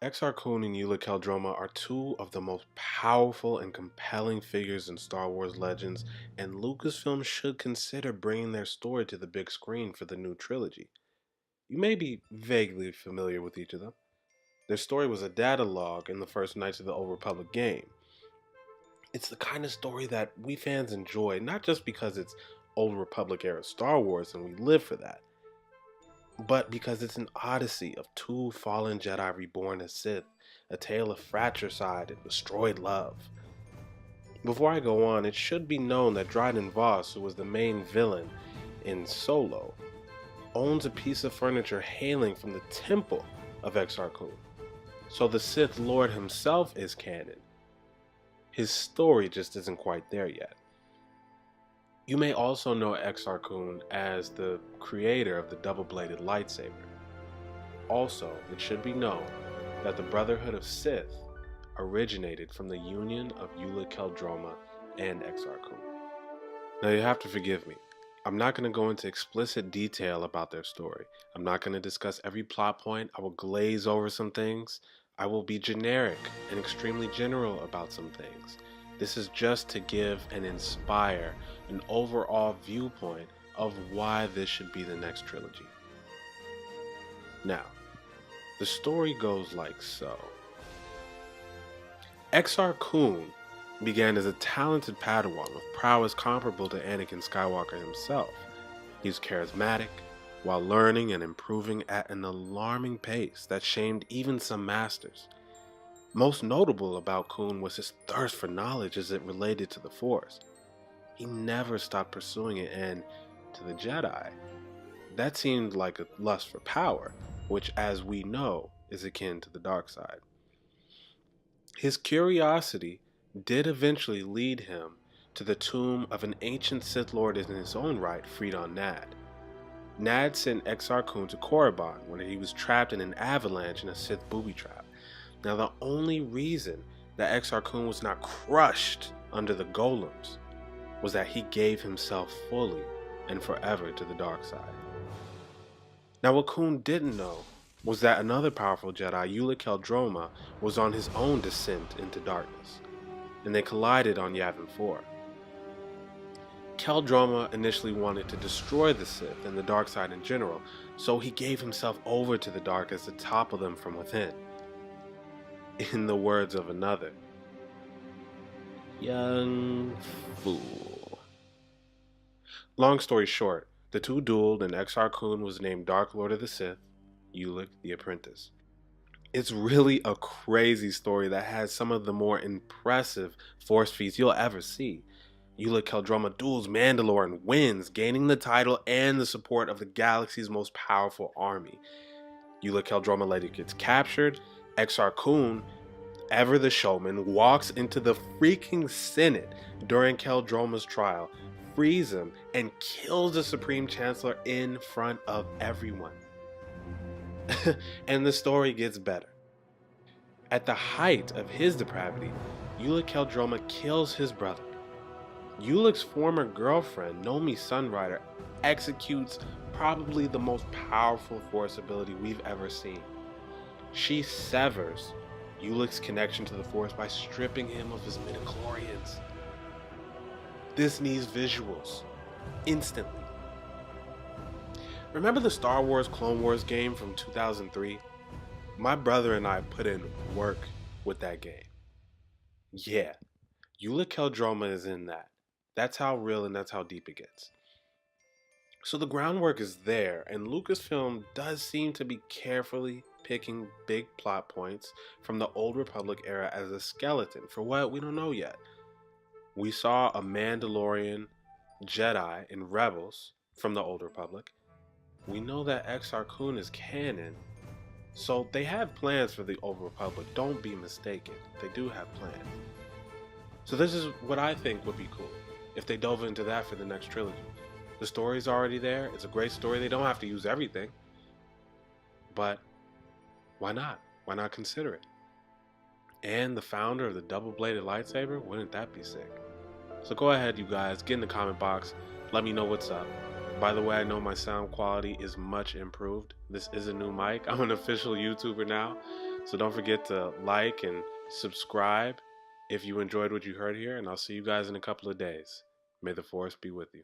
Exar Kun and Ulic Qel Droma are two of the most powerful and compelling figures in Star Wars Legends, and Lucasfilm should consider bringing their story to the big screen for the new trilogy. You may be vaguely familiar with each of them. Their story was a data log in the first Knights of the Old Republic game. It's the kind of story that we fans enjoy, not just because it's Old Republic era Star Wars and we live for that, but because it's an odyssey of two fallen Jedi reborn as Sith, a tale of fratricide and destroyed love. Before I go on, it should be known that Dryden Voss, who was the main villain in Solo, owns a piece of furniture hailing from the temple of Exar Kun. So the Sith Lord himself is canon. His story just isn't quite there yet. You may also know Exar Kun as the creator of the double-bladed lightsaber. Also, it should be known that the Brotherhood of Sith originated from the union of Ulic Qel Droma and Exar Kun. Now you have to forgive me. I'm not going to go into explicit detail about their story. I'm not going to discuss every plot point. I will glaze over some things. I will be generic and extremely general about some things. This is just to give and inspire an overall viewpoint of why this should be the next trilogy. Now, the story goes like so. Exar Kun began as a talented Padawan with prowess comparable to Anakin Skywalker himself. He's charismatic, while learning and improving at an alarming pace that shamed even some masters. Most notable about Kun was his thirst for knowledge as it related to the Force. He never stopped pursuing it, and to the Jedi, that seemed like a lust for power, which, as we know, is akin to the dark side. His curiosity did eventually lead him to the tomb of an ancient Sith Lord in his own right, Freedon Nad. Nad sent Exar Kun to Korriban when he was trapped in an avalanche in a Sith booby trap. Now, the only reason that Exar Kun was not crushed under the golems was that he gave himself fully and forever to the dark side. Now, what Kun didn't know was that another powerful Jedi, Ulic Qel Droma, was on his own descent into darkness, and they collided on Yavin 4. Qel Droma initially wanted to destroy the Sith and the dark side in general, so he gave himself over to the dark as to topple them from within. In the words of another, young fool. Long story short, the two dueled and Exar Kun was named Dark Lord of the Sith, Ulic the Apprentice. It's really a crazy story that has some of the more impressive force feats you'll ever see. Ulic Qel Droma duels Mandalore and wins, gaining the title and the support of the galaxy's most powerful army. Ulic Qel Droma later gets captured. Exar Kun, ever the showman, walks into the freaking Senate during Qel Droma's trial, frees him, and kills the Supreme Chancellor in front of everyone. And the story gets better. At the height of his depravity, Ulic Qel Droma kills his brother. Ulic's former girlfriend, Nomi Sunrider, executes probably the most powerful Force ability we've ever seen. She severs Ulic's connection to the Force by stripping him of his midichlorians. This needs visuals. Instantly. Remember the Star Wars Clone Wars game from 2003? My brother and I put in work with that game. Yeah, Ulic Qel Droma is in that. That's how real and that's how deep it gets. So the groundwork is there, and Lucasfilm does seem to be carefully picking big plot points from the Old Republic era as a skeleton. For what? We don't know yet. We saw a Mandalorian Jedi in Rebels from the Old Republic. We know that Exar Kun is canon, so they have plans for the Old Republic. Don't be mistaken. They do have plans. So this is what I think would be cool if they dove into that for the next trilogy. The story's already there. It's a great story. They don't have to use everything. But why not? Why not consider it? And the founder of the double-bladed lightsaber, wouldn't that be sick? So go ahead, you guys, get in the comment box. Let me know what's up. By the way, I know my sound quality is much improved. This is a new mic. I'm an official YouTuber now. So don't forget to like and subscribe if you enjoyed what you heard here, and I'll see you guys in a couple of days. May the force be with you.